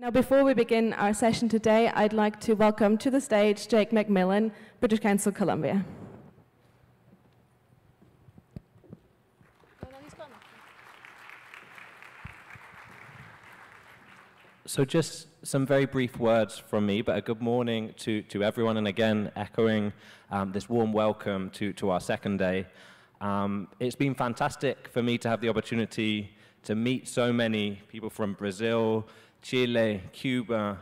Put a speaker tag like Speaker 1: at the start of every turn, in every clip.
Speaker 1: Now, before we begin our session today, I'd like to welcome to the stage Jake McMillan, British Council, Columbia.
Speaker 2: So just some very brief words from me, but a good morning to everyone, and again, echoing this warm welcome to our second day. It's been fantastic for me to have the opportunity to meet so many people from Brazil, Chile, Cuba,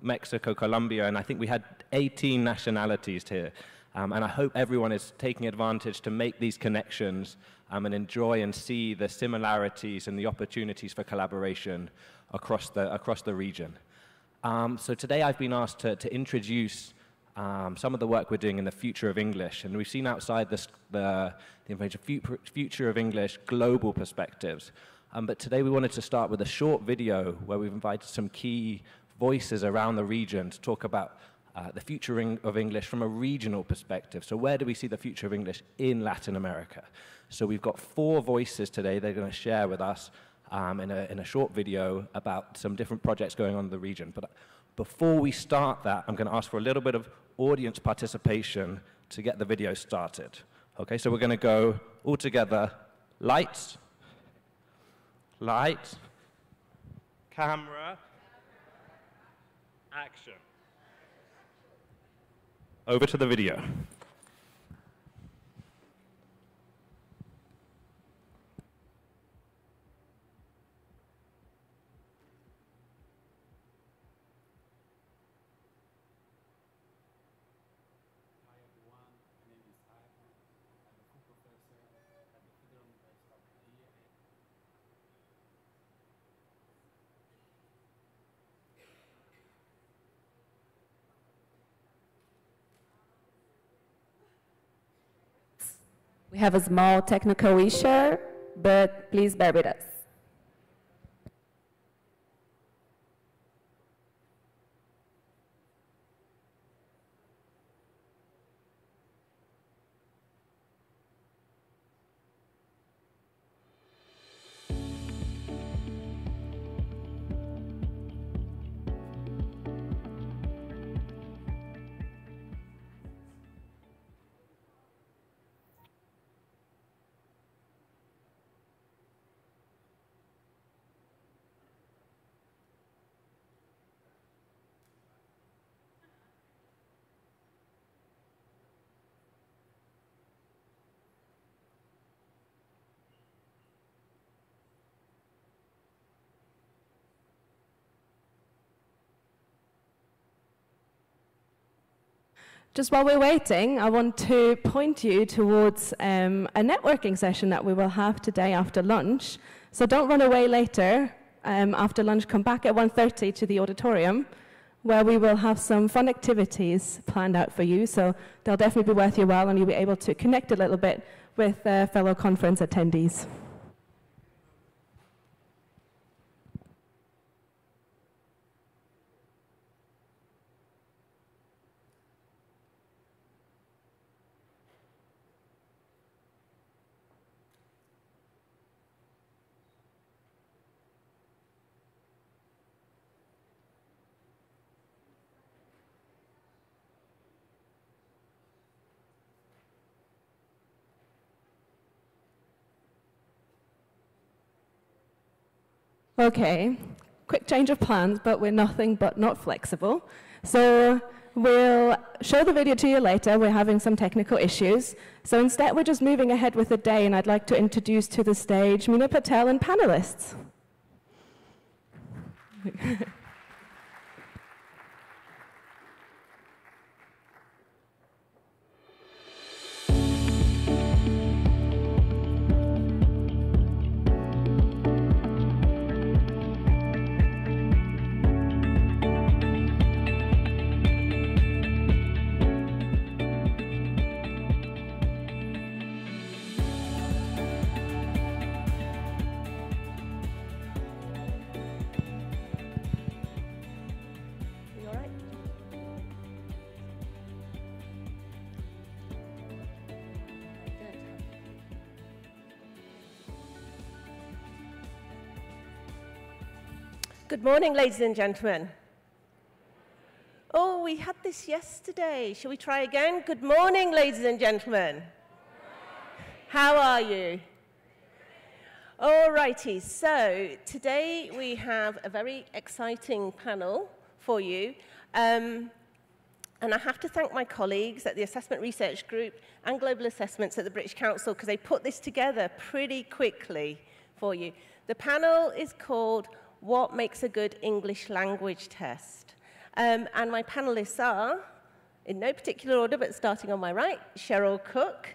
Speaker 2: Mexico, Colombia, and I think we had 18 nationalities here. And I hope everyone is taking advantage to make these connections and enjoy and see the similarities and the opportunities for collaboration across the region. So today I've been asked to introduce some of the work we're doing in the future of English, and we've seen outside the information future of English global perspectives. But today we wanted to start with a short video where we've invited some key voices around the region to talk about the future of English from a regional perspective. So where do we see the future of English in Latin America? So we've got 4 voices today they're going to share with us in a short video about some different projects going on in the region. But before we start that, I'm going to ask for a little bit of audience participation to get the video started. Okay, so we're going to go all together. Lights. Light, camera, action. Over to the video.
Speaker 1: We have a small technical issue, but please bear with us. Just while we're waiting, I want to point you towards a networking session that we will have today after lunch. So don't run away later. After lunch, come back at 1:30 to the auditorium, where we will have some fun activities planned out for you. So they'll definitely be worth your while, and you'll be able to connect a little bit with fellow conference attendees. Okay, quick change of plans, but we're nothing but not flexible. So we'll show the video to you later. We're having some technical issues. So instead, we're just moving ahead with the day, and I'd like to introduce to the stage Meena Patel and panelists.
Speaker 3: Good morning, ladies and gentlemen. Oh, we had this yesterday. Shall we try again? Good morning, ladies and gentlemen. How are you? All righty, so today we have a very exciting panel for you. And I have to thank my colleagues at the Assessment Research Group and Global Assessments at the British Council because they put this together pretty quickly for you. The panel is called What Makes a Good English Language Test? And my panelists are, in no particular order, but starting on my right, Sheryl Cooke,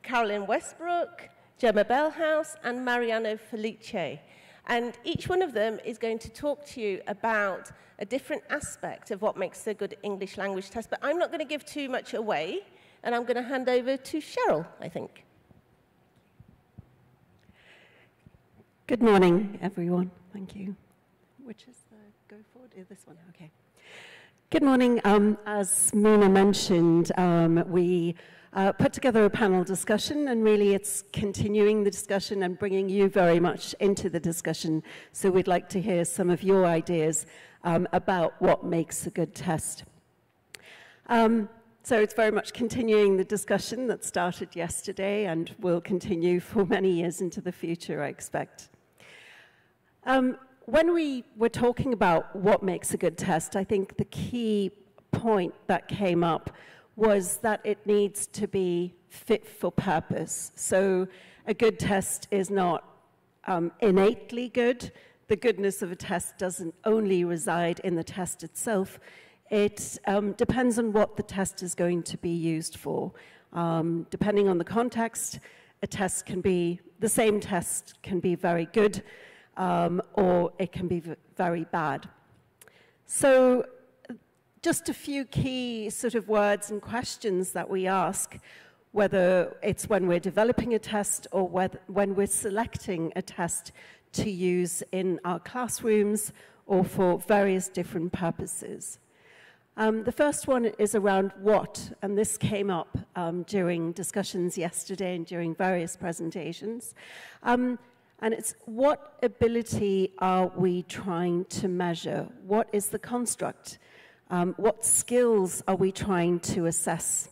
Speaker 3: Carolyn Westbrook, Gemma Bellhouse, and Mariano Felice. And each one of them is going to talk to you about a different aspect of what makes a good English language test. But I'm not going to give too much away, and I'm going to hand over to Sheryl, I think.
Speaker 4: Good morning, everyone. Thank you. Which is the go forward? This one, okay. Good morning. As Mina mentioned, we put together a panel discussion, and really it's continuing the discussion and bringing you very much into the discussion. So we'd like to hear some of your ideas about what makes a good test. So it's very much continuing the discussion that started yesterday and will continue for many years into the future, I expect. When we were talking about what makes a good test, I think the key point that came up was that it needs to be fit for purpose. So a good test is not innately good. The goodness of a test doesn't only reside in the test itself. It depends on what the test is going to be used for. Depending on the context, a test can be, the same test can be very good, or it can be very bad. So just a few key sort of words and questions that we ask, whether it's when we're developing a test or when we're selecting a test to use in our classrooms or for various different purposes. The first one is around what, and this came up during discussions yesterday and during various presentations. And it's what ability are we trying to measure? What is the construct? What skills are we trying to assess?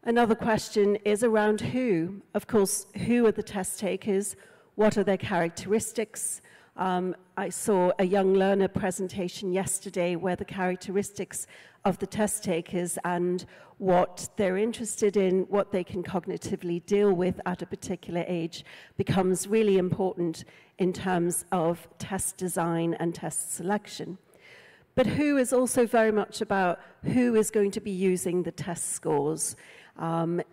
Speaker 4: Another question is around who. Of course, who are the test takers? What are their characteristics? I saw a young learner presentation yesterday where the characteristics of the test takers and what they're interested in, what they can cognitively deal with at a particular age becomes really important in terms of test design and test selection. But who is also very much about who is going to be using the test scores.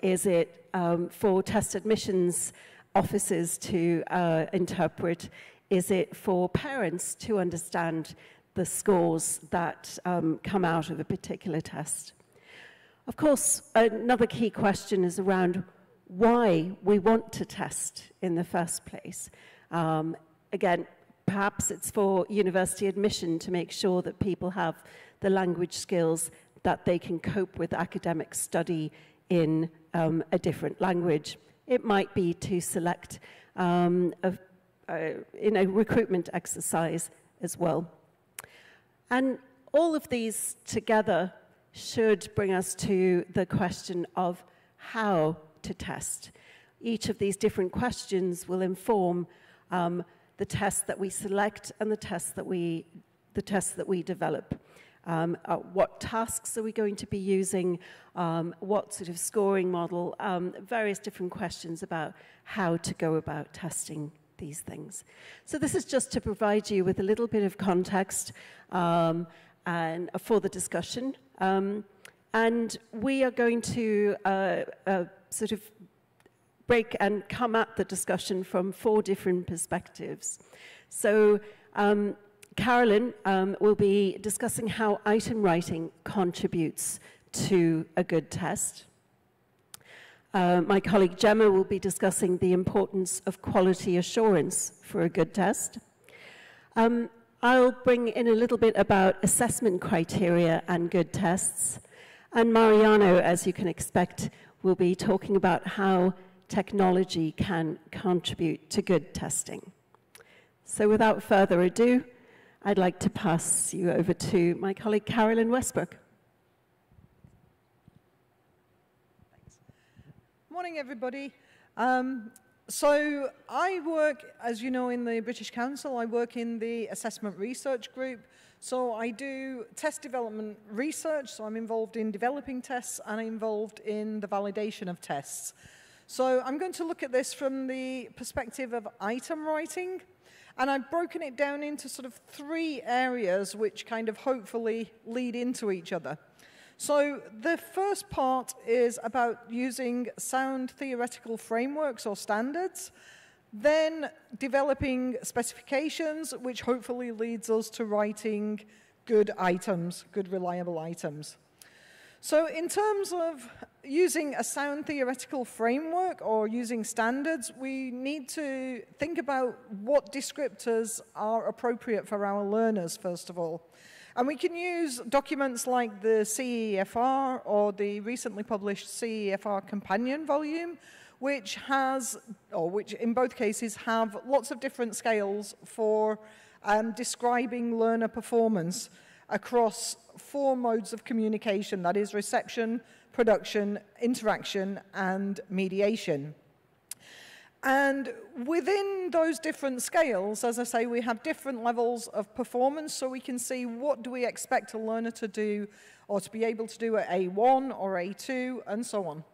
Speaker 4: Is it for test admissions officers to interpret? Is it for parents to understand the scores that come out of a particular test? Of course, another key question is around why we want to test in the first place. Again, perhaps it's for university admission to make sure that people have the language skills that they can cope with academic study in a different language. It might be to select in a recruitment exercise as well. And all of these together should bring us to the question of how to test. Each of these different questions will inform the test that we select and the test that we develop. What tasks are we going to be using? What sort of scoring model? Various different questions about how to go about testing these things. So this is just to provide you with a little bit of context and for the discussion. And we are going to sort of break and come at the discussion from 4 different perspectives. So Carolyn will be discussing how item writing contributes to a good test. My colleague Gemma will be discussing the importance of quality assurance for a good test. I'll bring in a little bit about assessment criteria and good tests. And Mariano, as you can expect, will be talking about how technology can contribute to good testing. So without further ado, I'd like to pass you over to my colleague Carolyn Westbrook.
Speaker 5: Thanks. Morning, everybody. So I work, as you know, in the British Council. I work in the assessment research group. So I do test development research, so I'm involved in developing tests and I'm involved in the validation of tests. So I'm going to look at this from the perspective of item writing, and I've broken it down into sort of 3 areas which kind of hopefully lead into each other. So the first part is about using sound theoretical frameworks or standards, then developing specifications, which hopefully leads us to writing good items, good reliable items. So in terms of using a sound theoretical framework or using standards, we need to think about what descriptors are appropriate for our learners, first of all. And we can use documents like the CEFR or the recently published CEFR companion volume, which in both cases have lots of different scales for describing learner performance across 4 modes of communication, that is reception, production, interaction, and mediation. And within those different scales, as I say, we have different levels of performance, so we can see what do we expect a learner to do or to be able to do at A1 or A2, and so on.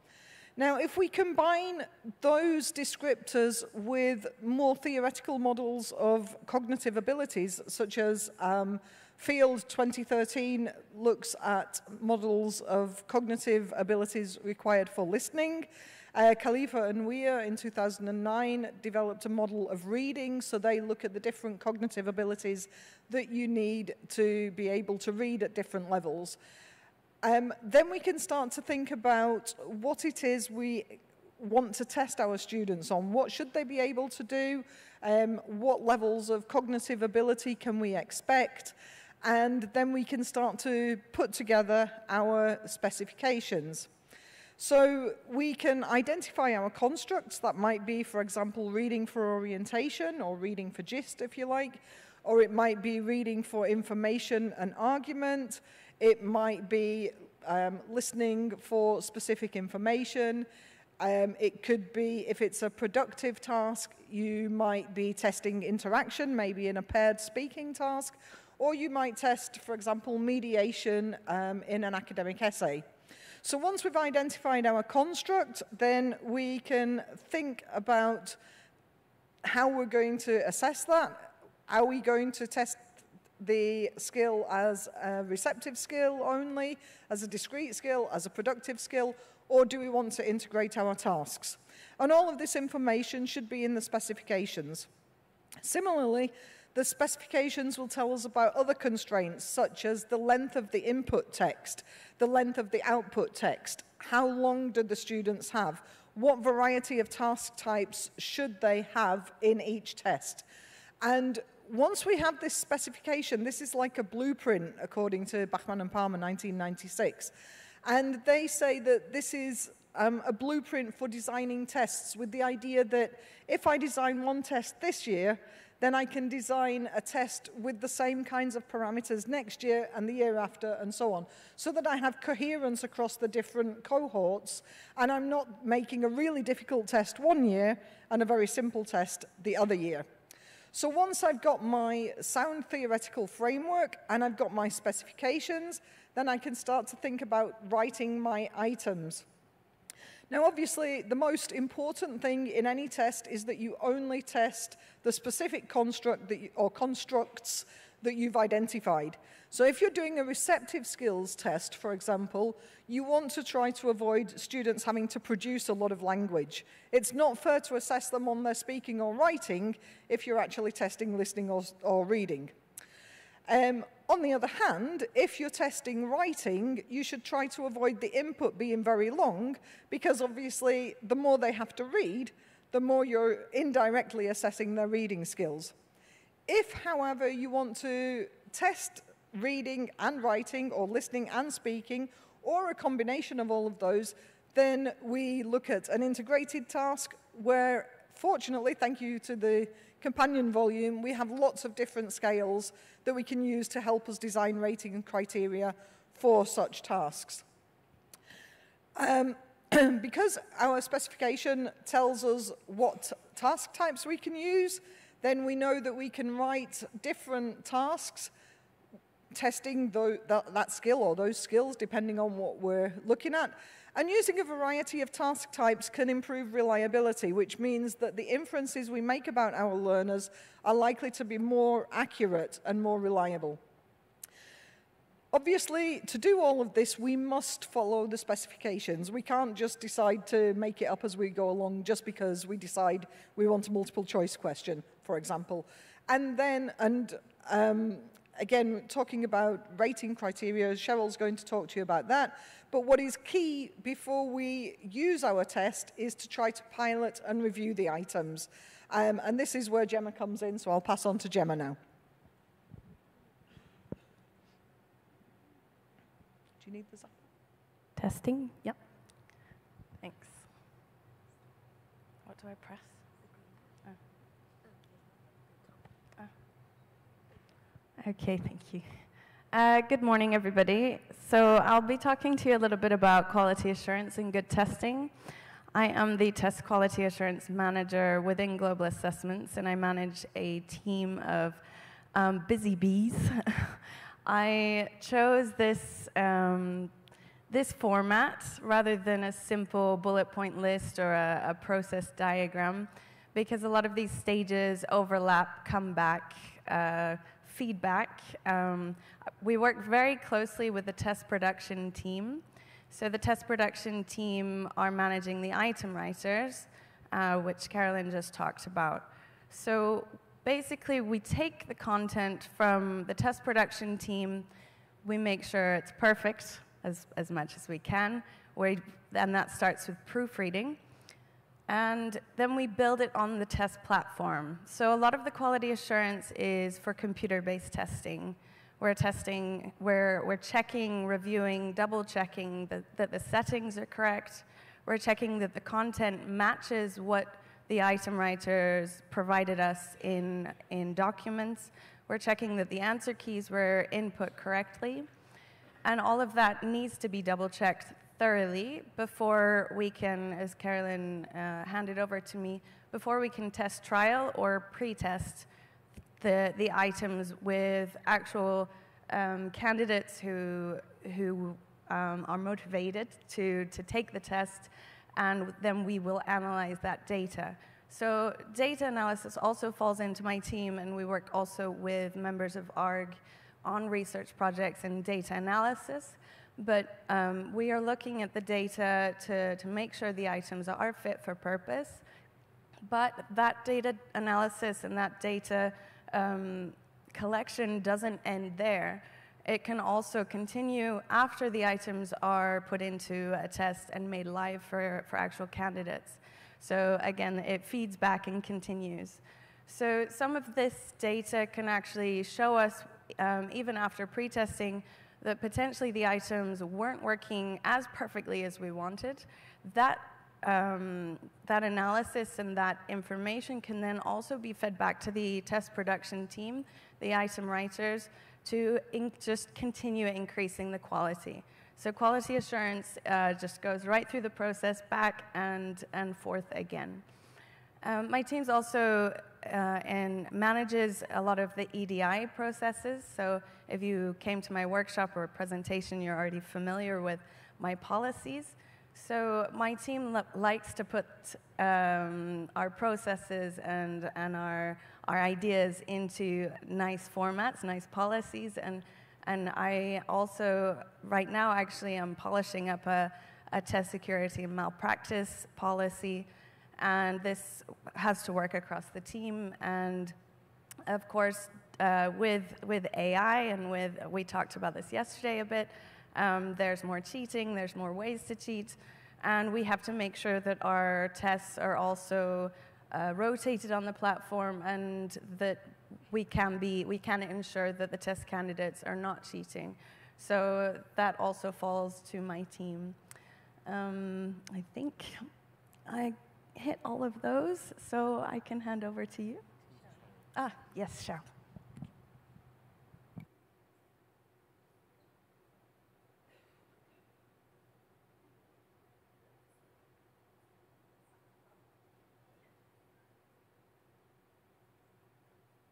Speaker 5: Now, if we combine those descriptors with more theoretical models of cognitive abilities, such as Field 2013 looks at models of cognitive abilities required for listening. Khalifa and Weir in 2009 developed a model of reading, so they look at the different cognitive abilities that you need to be able to read at different levels. Then we can start to think about what it is we want to test our students on. What should they be able to do? What levels of cognitive ability can we expect? And then we can start to put together our specifications. So we can identify our constructs. That might be, for example, reading for orientation or reading for gist, if you like. Or it might be reading for information and argument. It might be listening for specific information. It could be, if it's a productive task, you might be testing interaction, maybe in a paired speaking task. Or you might test, for example, mediation in an academic essay. So once we've identified our construct, then we can think about how we're going to assess that. Are we going to test the skill as a receptive skill only, as a discrete skill, as a productive skill, or do we want to integrate our tasks? And all of this information should be in the specifications. Similarly, the specifications will tell us about other constraints, such as the length of the input text, the length of the output text, how long do the students have, what variety of task types should they have in each test. And once we have this specification, this is like a blueprint, according to Bachmann and Palmer, 1996. And they say that this is a blueprint for designing tests with the idea that if I design one test this year, then I can design a test with the same kinds of parameters next year and the year after and so on, so that I have coherence across the different cohorts and I'm not making a really difficult test one year and a very simple test the other year. So once I've got my sound theoretical framework and I've got my specifications, then I can start to think about writing my items. Now, obviously, the most important thing in any test is that you only test the specific construct or constructs that you've identified. So if you're doing a receptive skills test, for example, you want to try to avoid students having to produce a lot of language. It's not fair to assess them on their speaking or writing if you're actually testing listening or reading. On the other hand, if you're testing writing, you should try to avoid the input being very long, because obviously the more they have to read, the more you're indirectly assessing their reading skills. If, however, you want to test reading and writing, or listening and speaking, or a combination of all of those, then we look at an integrated task where, fortunately, thank you to the companion volume, we have lots of different scales that we can use to help us design rating and criteria for such tasks. Because our specification tells us what task types we can use, then we know that we can write different tasks testing that skill or those skills depending on what we're looking at. And using a variety of task types can improve reliability, which means that the inferences we make about our learners are likely to be more accurate and more reliable. Obviously, to do all of this, we must follow the specifications. We can't just decide to make it up as we go along just because we decide we want a multiple choice question, for example. And then, again, talking about rating criteria, Sheryl's going to talk to you about that. But what is key before we use our test is to try to pilot and review the items. And this is where Gemma comes in, so I'll pass on to Gemma now. Do you need this up?
Speaker 6: Testing? Yep. Thanks. What do I press? Oh. Oh. Okay, thank you. Good morning, everybody. So I'll be talking to you a little bit about quality assurance and good testing. I am the Test Quality Assurance Manager within Global Assessments, and I manage a team of busy bees. I chose this, this format rather than a simple bullet point list or a process diagram because a lot of these stages overlap, come back, feedback. We work very closely with the test production team. So the test production team are managing the item writers, which Carolyn just talked about. So basically, we take the content from the test production team, we make sure it's perfect as much as we can, and that starts with proofreading. And then we build it on the test platform. So a lot of the quality assurance is for computer-based testing. We're checking, reviewing, double-checking that the settings are correct. We're checking that the content matches what the item writers provided us in documents. We're checking that the answer keys were input correctly. And all of that needs to be double-checked thoroughly before we can, as Carolyn handed over to me, before we can test trial or pre-test the items with actual candidates who are motivated to take the test, and then we will analyze that data. So data analysis also falls into my team, and we work also with members of ARG on research projects and data analysis. But we are looking at the data to make sure the items are fit for purpose. But that data analysis and that data collection doesn't end there. It can also continue after the items are put into a test and made live for actual candidates. So again, it feeds back and continues. So some of this data can actually show us, even after pre-testing, that potentially the items weren't working as perfectly as we wanted. That analysis and that information can then also be fed back to the test production team, the item writers, to just continue increasing the quality. So quality assurance just goes right through the process, back and forth again. My team's also manages a lot of the EDI processes. So if you came to my workshop or presentation, you're already familiar with my policies. So my team likes to put our processes and our ideas into nice formats, nice policies, and I also, right now, actually, I'm polishing up a test security and malpractice policy, and this has to work across the team. And of course, with AI and we talked about this yesterday a bit, there's more cheating, there's more ways to cheat, and we have to make sure that our tests are also rotated on the platform and that we can ensure that the test candidates are not cheating. So that also falls to my team. I think I hit all of those, so I can hand over to you. Yes, Sheryl.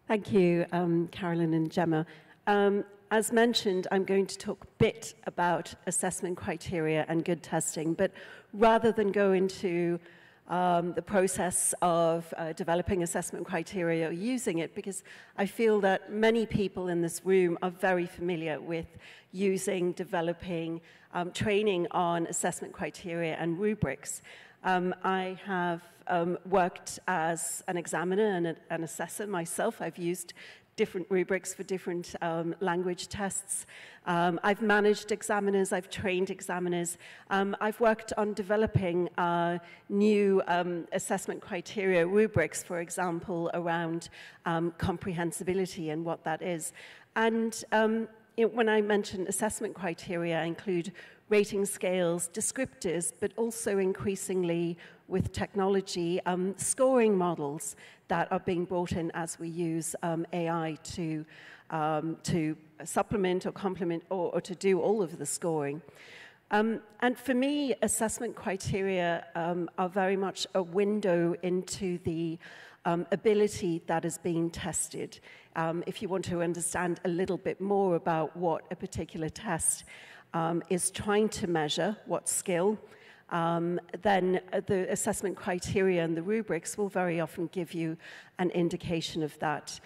Speaker 4: Thank you, Carolyn and Gemma. As mentioned, I'm going to talk a bit about assessment criteria and good testing, but rather than go into the process of developing assessment criteria or using it, because I feel that many people in this room are very familiar with using, developing, training on assessment criteria and rubrics. I have worked as an examiner and an assessor myself. I've used different rubrics for different language tests. I've managed examiners, I've trained examiners. I've worked on developing new assessment criteria rubrics, for example, around comprehensibility and what that is. And when I mention assessment criteria, I include rating scales, descriptors, but also increasingly with technology, scoring models that are being brought in as we use AI to supplement or complement or to do all of the scoring. And for me, assessment criteria are very much a window into the ability that is being tested. If you want to understand a little bit more about what a particular test is trying to measure, what skill, then the assessment criteria and the rubrics will very often give you an indication of that.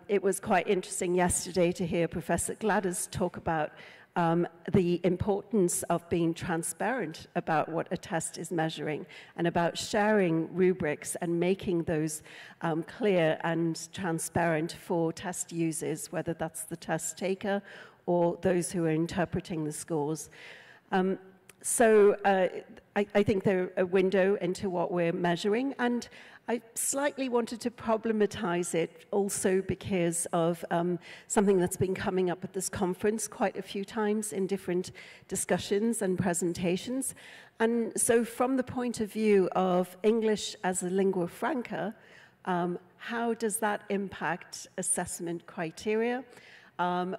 Speaker 4: It was quite interesting yesterday to hear Professor Gladys talk about the importance of being transparent about what a test is measuring and about sharing rubrics and making those clear and transparent for test users, whether that's the test taker or those who are interpreting the scores. So I think they're a window into what we're measuring, and I slightly wanted to problematize it also because of something that's been coming up at this conference quite a few times in different discussions and presentations. And so from the point of view of English as a lingua franca, how does that impact assessment criteria?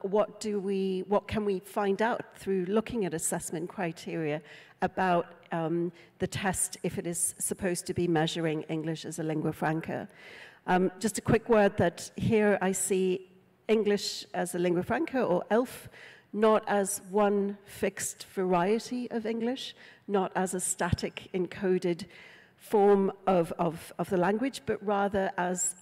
Speaker 4: What can we find out through looking at assessment criteria about the test if it is supposed to be measuring English as a lingua franca? Just a quick word that here I see English as a lingua franca, or ELF, not as one fixed variety of English, not as a static encoded form of the language, but rather as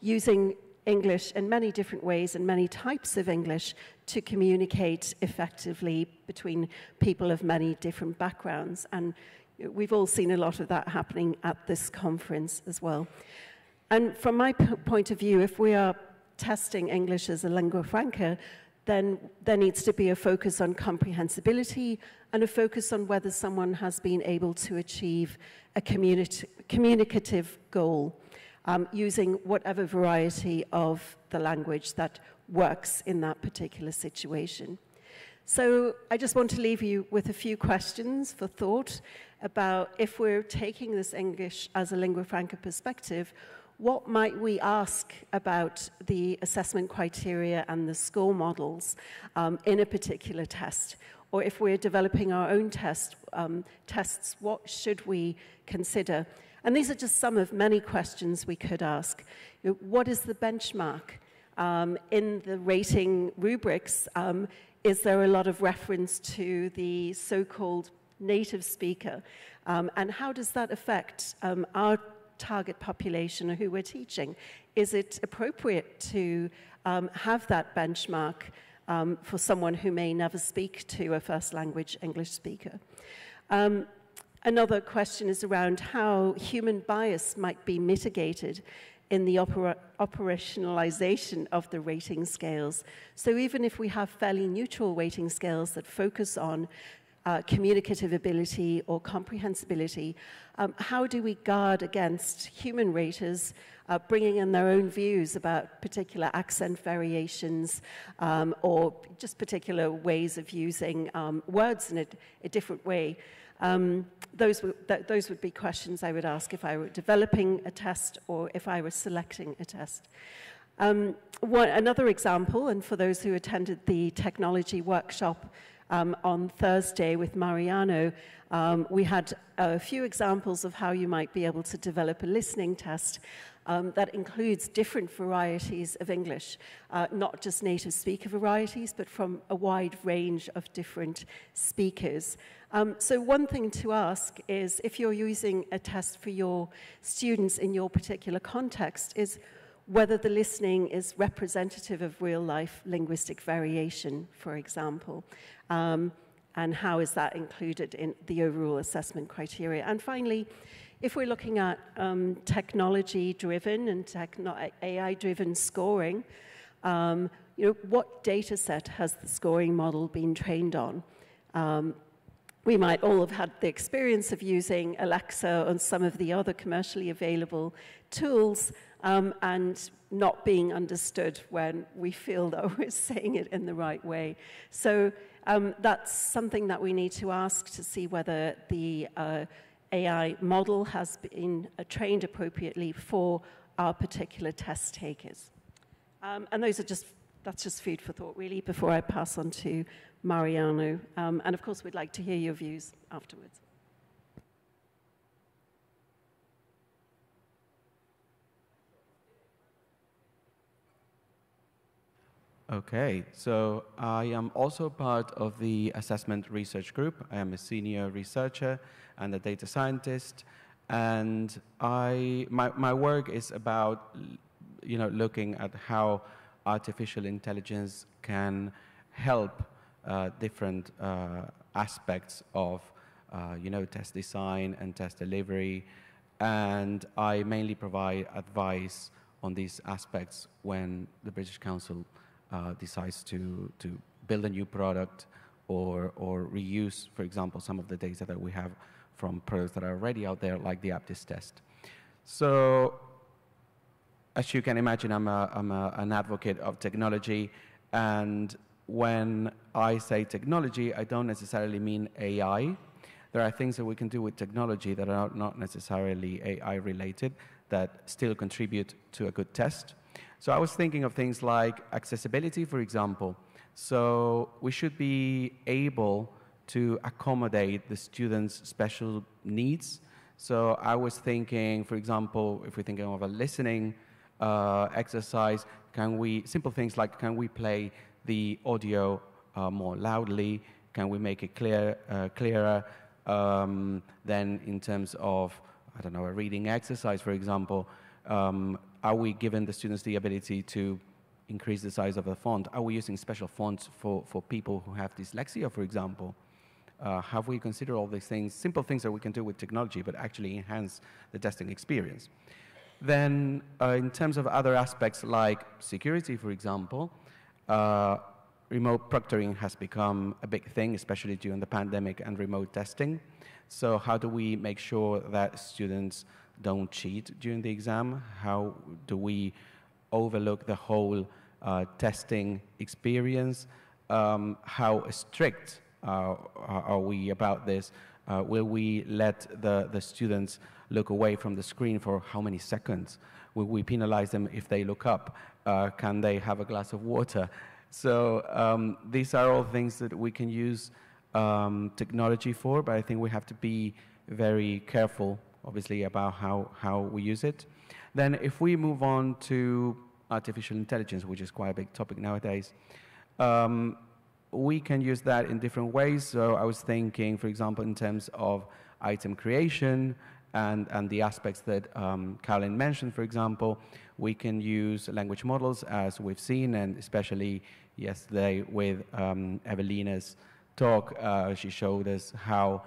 Speaker 4: using English in many different ways and many types of English to communicate effectively between people of many different backgrounds. And we've all seen a lot of that happening at this conference as well. And from my point of view, if we are testing English as a lingua franca, then there needs to be a focus on comprehensibility and a focus on whether someone has been able to achieve a communicative goal. Using whatever variety of the language that works in that particular situation. So I just want to leave you with a few questions for thought about if we're taking this English as a lingua franca perspective, what might we ask about the assessment criteria and the score models in a particular test? Or if we're developing our own tests, what should we consider? And these are just some of many questions we could ask. What is the benchmark? In the rating rubrics, is there a lot of reference to the so-called native speaker? And how does that affect our target population or who we're teaching? Is it appropriate to have that benchmark for someone who may never speak to a first language English speaker? Another question is around how human bias might be mitigated in the operationalization of the rating scales. So even if we have fairly neutral rating scales that focus on communicative ability or comprehensibility, how do we guard against human raters bringing in their own views about particular accent variations or just particular ways of using words in a different way? Those would be questions I would ask if I were developing a test or if I were selecting a test. Another example, and for those who attended the technology workshop on Thursday with Mariano, we had a few examples of how you might be able to develop a listening test that includes different varieties of English, not just native speaker varieties, but from a wide range of different speakers. So one thing to ask is, if you're using a test for your students in your particular context, is whether the listening is representative of real-life linguistic variation, for example, and how is that included in the overall assessment criteria. And finally, if we're looking at technology-driven and AI-driven scoring, what data set has the scoring model been trained on? We might all have had the experience of using Alexa and some of the other commercially available tools and not being understood when we feel that we're saying it in the right way. So that's something that we need to ask to see whether the AI model has been trained appropriately for our particular test takers. And that's just food for thought, really, before I pass on to Mariano. And of course, we'd like to hear your views afterwards.
Speaker 7: Okay, so I am also part of the assessment research group. I am a senior researcher and a data scientist, and my work is about looking at how artificial intelligence can help different aspects of test design and test delivery, and I mainly provide advice on these aspects when the British Council decides to build a new product or reuse, for example, some of the data that we have from products that are already out there, like the APTIS test. So, as you can imagine, I'm an advocate of technology, and when I say technology, I don't necessarily mean AI. There are things that we can do with technology that are not necessarily AI-related that still contribute to a good test. So I was thinking of things like accessibility, for example. So we should be able to accommodate the students' special needs. So I was thinking, for example, if we're thinking of a listening exercise, simple things like, can we play the audio more loudly? Can we make it clearer? Then in terms of, I don't know, a reading exercise, for example, are we giving the students the ability to increase the size of the font? Are we using special fonts for people who have dyslexia, for example? Have we considered all these things, simple things that we can do with technology, but actually enhance the testing experience? Then, in terms of other aspects like security, for example, remote proctoring has become a big thing, especially during the pandemic and remote testing. So how do we make sure that students don't cheat during the exam? How do we overlook the whole testing experience? How strict are we about this? Will we let the students look away from the screen for how many seconds? Will we penalize them if they look up? Can they have a glass of water? So these are all things that we can use technology for, but I think we have to be very careful, obviously, about how we use it. Then if we move on to artificial intelligence, which is quite a big topic nowadays, we can use that in different ways. So I was thinking, for example, in terms of item creation and the aspects that Carolyn mentioned, for example, we can use language models, as we've seen, and especially yesterday with Evelina's talk, she showed us how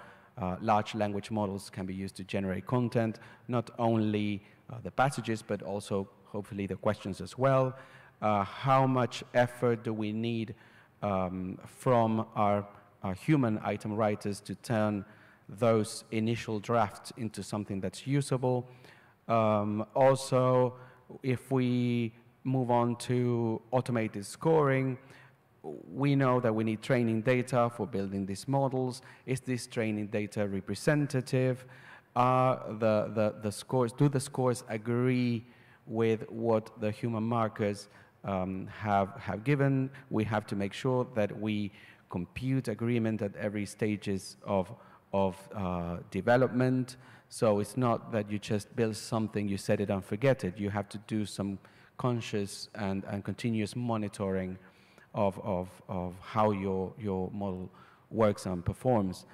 Speaker 7: large language models can be used to generate content, not only the passages, but also hopefully the questions as well. How much effort do we need from our human item writers to turn those initial drafts into something that's usable? Also, if we move on to automated scoring, we know that we need training data for building these models. Is this training data representative? The scores, do the scores agree with what the human markers have given? We have to make sure that we compute agreement at every stages of development. So it's not that you just build something, you set it and forget it. You have to do some conscious and continuous monitoring of how your model works and performs.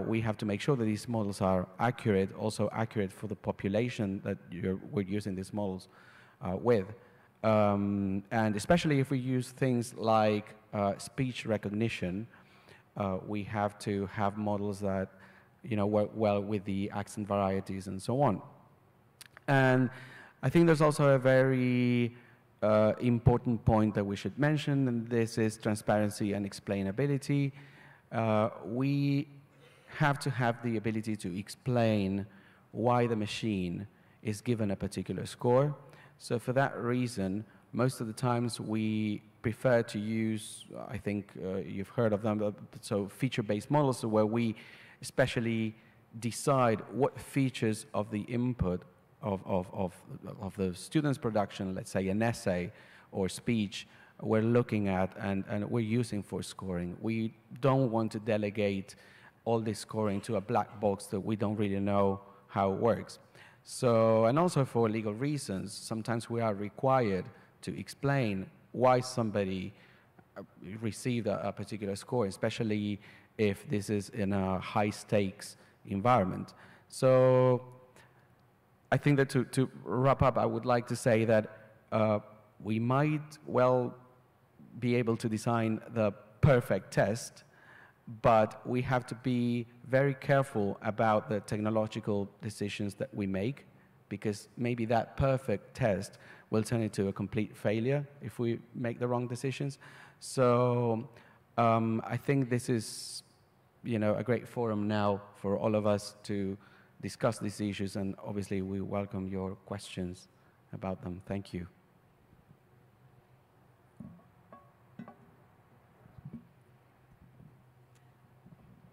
Speaker 7: We have to make sure that these models are accurate, also accurate for the population that we're using these models with. And especially if we use things like speech recognition, we have to have models that work well with the accent varieties and so on. And I think there's also a very important point that we should mention, and this is transparency and explainability. We have to have the ability to explain why the machine is given a particular score. So for that reason, most of the times we prefer to use, I think you've heard of them, so feature-based models where we especially decide what features of the input of the student's production, let's say an essay or speech, we're looking at and we're using for scoring. We don't want to delegate all this scoring to a black box that we don't really know how it works. So, and also for legal reasons, sometimes we are required to explain why somebody received a particular score, especially if this is in a high-stakes environment. So I think that to wrap up, I would like to say that we might well be able to design the perfect test, but we have to be very careful about the technological decisions that we make, because maybe that perfect test will turn into a complete failure if we make the wrong decisions. So I think this is a great forum now for all of us to discuss these issues, and obviously we welcome your questions about them. Thank you.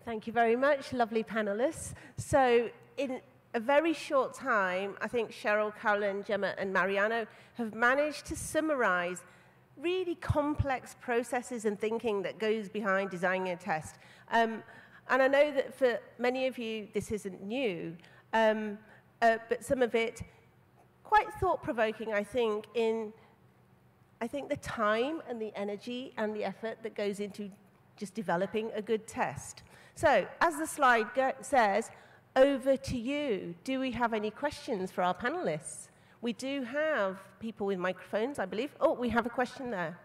Speaker 3: Thank you very much, lovely panelists. So in a very short time, I think Sheryl, Carolyn, Gemma, and Mariano have managed to summarize really complex processes and thinking that goes behind designing a test. And I know that for many of you, this isn't new, but some of it quite thought-provoking, I think, the time and the energy and the effort that goes into just developing a good test. So, as the slide says, over to you. Do we have any questions for our panelists? We do have people with microphones, I believe. Oh, we have a question there.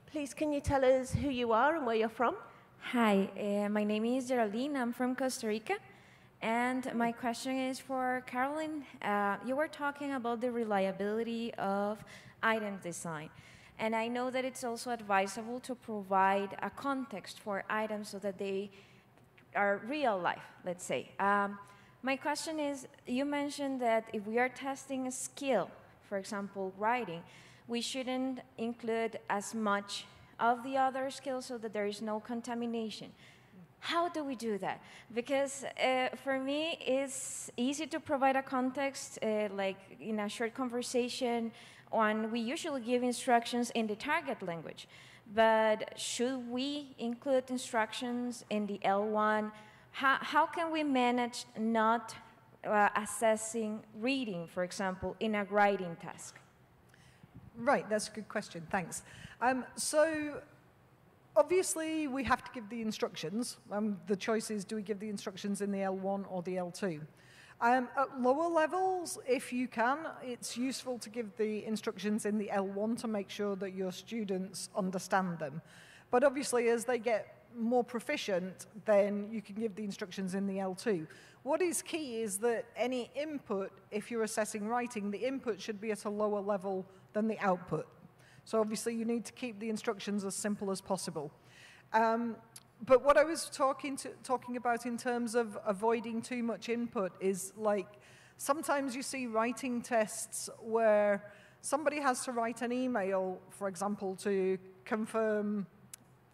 Speaker 3: Please, can you tell us who you are and where you're from?
Speaker 8: Hi, my name is Geraldine. I'm from Costa Rica. And my question is for Carolyn. You were talking about the reliability of item design. And I know that it's also advisable to provide a context for items so that they are real life, let's say. My question is, you mentioned that if we are testing a skill, for example, writing, we shouldn't include as much of the other skills so that there is no contamination. How do we do that? Because for me, it's easy to provide a context, like in a short conversation, and we usually give instructions in the target language. But should we include instructions in the L1? How can we manage not assessing reading, for example, in a writing task?
Speaker 5: Right, that's a good question, thanks. So obviously we have to give the instructions. The choice is, do we give the instructions in the L1 or the L2? At lower levels, if you can, it's useful to give the instructions in the L1 to make sure that your students understand them. But obviously, as they get more proficient, then you can give the instructions in the L2. What is key is that any input, if you're assessing writing, the input should be at a lower level than the output. So obviously, you need to keep the instructions as simple as possible. But what I was talking about in terms of avoiding too much input is, like, sometimes you see writing tests where somebody has to write an email, for example, to confirm,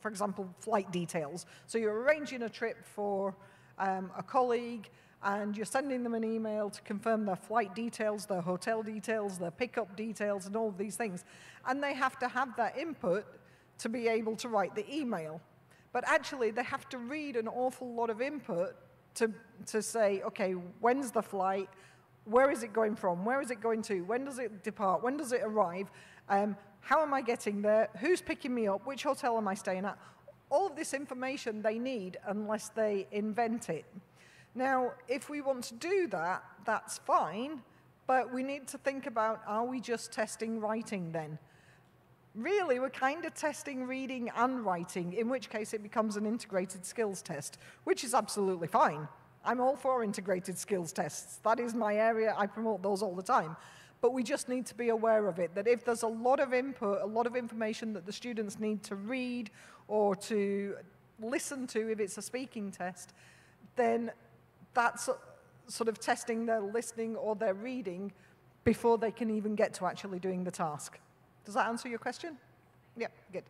Speaker 5: for example, flight details. So you're arranging a trip for a colleague, and you're sending them an email to confirm their flight details, their hotel details, their pickup details, and all of these things. And they have to have that input to be able to write the email. But actually, they have to read an awful lot of input to say, okay, when's the flight? Where is it going from? Where is it going to? When does it depart? When does it arrive? How am I getting there? Who's picking me up? Which hotel am I staying at? All of this information they need unless they invent it. Now, if we want to do that, that's fine, but we need to think about, are we just testing writing then? Really, we're kind of testing reading and writing, in which case it becomes an integrated skills test, which is absolutely fine. I'm all for integrated skills tests. That is my area. I promote those all the time. But we just need to be aware of it, that if there's a lot of input, a lot of information that the students need to read or to listen to if it's a speaking test, then that's sort of testing their listening or their reading before they can even get to actually doing the task. Does that answer your question? Yeah, good.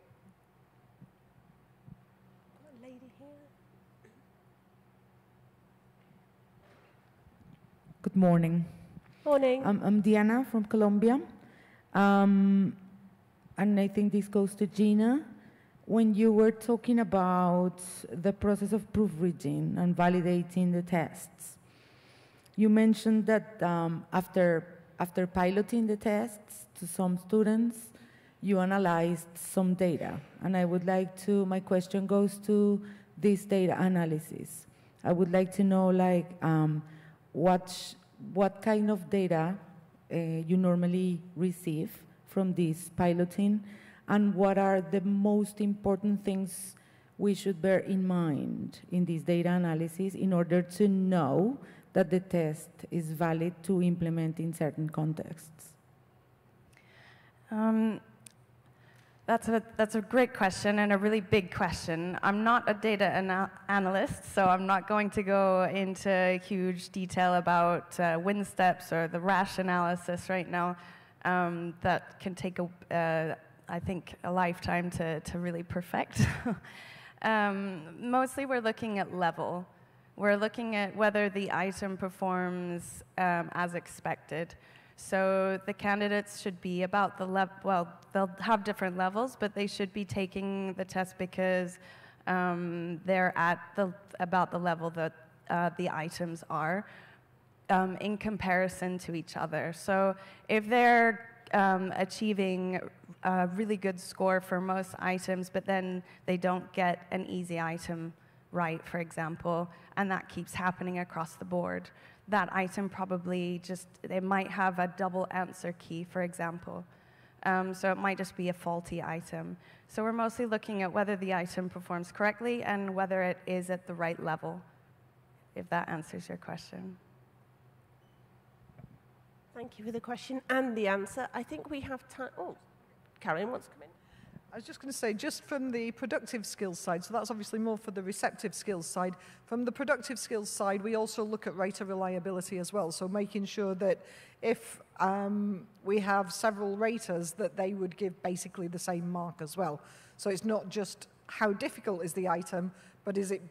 Speaker 3: Lady here.
Speaker 9: Good morning.
Speaker 3: Morning.
Speaker 9: I'm Diana from Colombia. And I think this goes to Gina. When you were talking about the process of proofreading and validating the tests, you mentioned that after piloting the tests to some students, you analyzed some data. And I would like to, my question goes to this data analysis. I would like to know, like, what kind of data you normally receive from this piloting, and what are the most important things we should bear in mind in this data analysis in order to know that the test is valid to implement in certain contexts?
Speaker 6: That's a great question and a really big question. I'm not a data analyst, so I'm not going to go into huge detail about win steps or the rash analysis right now. That can take, I think, a lifetime to really perfect. Mostly we're looking at level. We're looking at whether the item performs as expected. So the candidates should be about the level, well, they'll have different levels, but they should be taking the test because they're at about the level that the items are in comparison to each other. So if they're achieving a really good score for most items, but then they don't get an easy item right, for example, and that keeps happening across the board, that item probably just, it might have a double answer key, for example. So it might just be a faulty item. So we're mostly looking at whether the item performs correctly and whether it is at the right level, if that answers your question.
Speaker 3: Thank you for the question and the answer. I think we have time. Oh, Carolyn wants to come in.
Speaker 5: I was just going to say, just from the productive skills side, so that's obviously more for the receptive skills side. From the productive skills side, we also look at rate of reliability as well. So making sure that if we have several raters, that they would give basically the same mark as well. So it's not just how difficult is the item, but is it,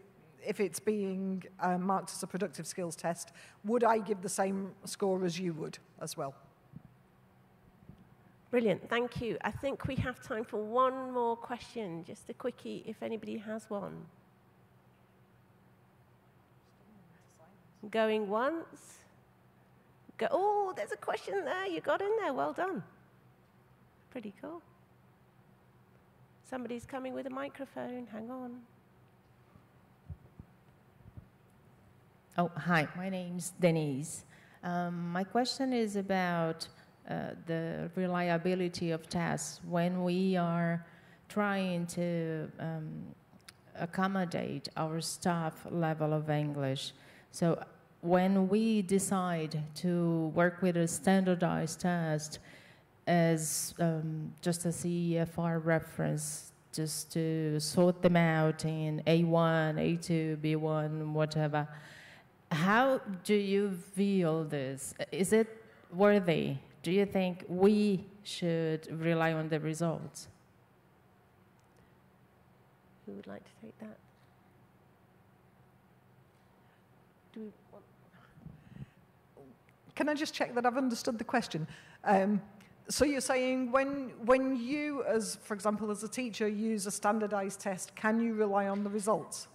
Speaker 5: if it's being marked as a productive skills test, would I give the same score as you would as well?
Speaker 3: Brilliant, thank you. I think we have time for one more question, just a quickie if anybody has one. Going once. Oh, there's a question there, you got in there, well done. Pretty cool. Somebody's coming with a microphone, hang on.
Speaker 10: Oh, hi, my name's Denise. My question is about the reliability of tests when we are trying to accommodate our staff level of English. So when we decide to work with a standardized test as just a CEFR reference, just to sort them out in A1, A2, B1, whatever, how do you feel this? Is it worthy do you think we should rely on the results?
Speaker 3: Who would like to take that? Do we want...
Speaker 5: Can I just check that I've understood the question? So you're saying when you, as for example, as a teacher, use a standardized test, can you rely on the results?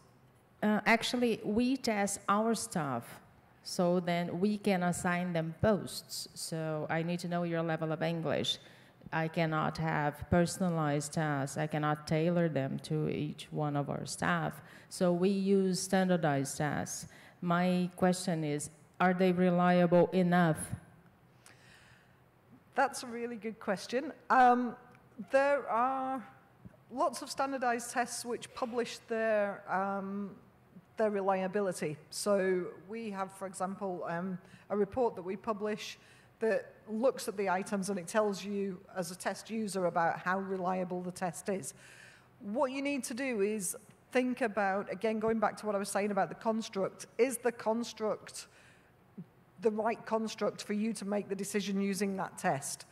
Speaker 10: Actually, we test our staff, so then we can assign them posts. So I need to know your level of English. I cannot have personalized tasks. I cannot tailor them to each one of our staff. So we use standardized tasks. My question is, are they reliable enough?
Speaker 5: That's a really good question. There are lots of standardized tests which publish their reliability. So we have, for example, a report that we publish that looks at the items and it tells you, as a test user, about how reliable the test is. What you need to do is think about, again, going back to what I was saying about the construct, is the construct the right construct for you to make the decision using that test?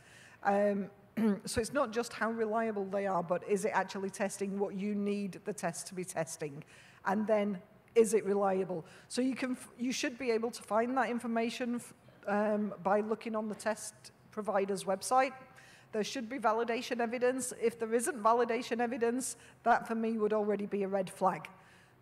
Speaker 5: So it's not just how reliable they are, but is it actually testing what you need the test to be testing? And then, is it reliable? So you should be able to find that information by looking on the test provider's website. There should be validation evidence. If there isn't validation evidence, that for me would already be a red flag,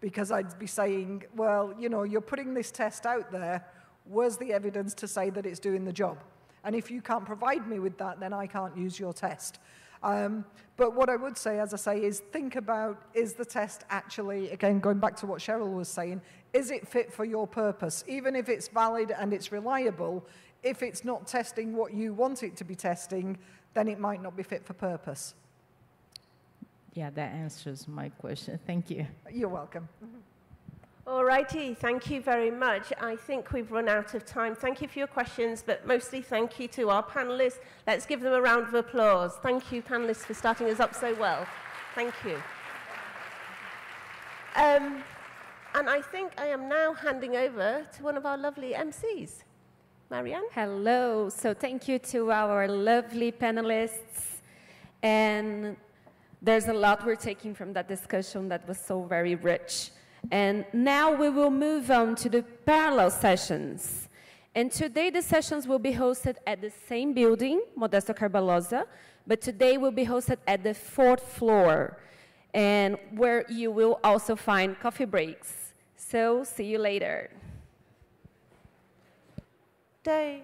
Speaker 5: because I'd be saying, well, you know, you're putting this test out there. Where's the evidence to say that it's doing the job? And if you can't provide me with that, then I can't use your test. But what I would say, as I say, is think about, is the test actually, again, going back to what Sheryl was saying, is it fit for your purpose? Even if it's valid and it's reliable, if it's not testing what you want it to be testing, then it might not be fit for purpose.
Speaker 10: Yeah, that answers my question. Thank you.
Speaker 5: You're welcome.
Speaker 3: All righty, thank you very much. I think we've run out of time. Thank you for your questions, but mostly thank you to our panelists. Let's give them a round of applause. Thank you, panelists, for starting us up so well. Thank you. And I think I am now handing over to one of our lovely MCs. Marianne?
Speaker 11: Hello. So thank you to our lovely panelists. And there's a lot we're taking from that discussion that was so very rich. And now we will move on to the parallel sessions. And today the sessions will be hosted at the same building, Modesto Carbalosa, but today will be hosted at the 4th floor, and where you will also find coffee breaks. So see you later.
Speaker 3: Day.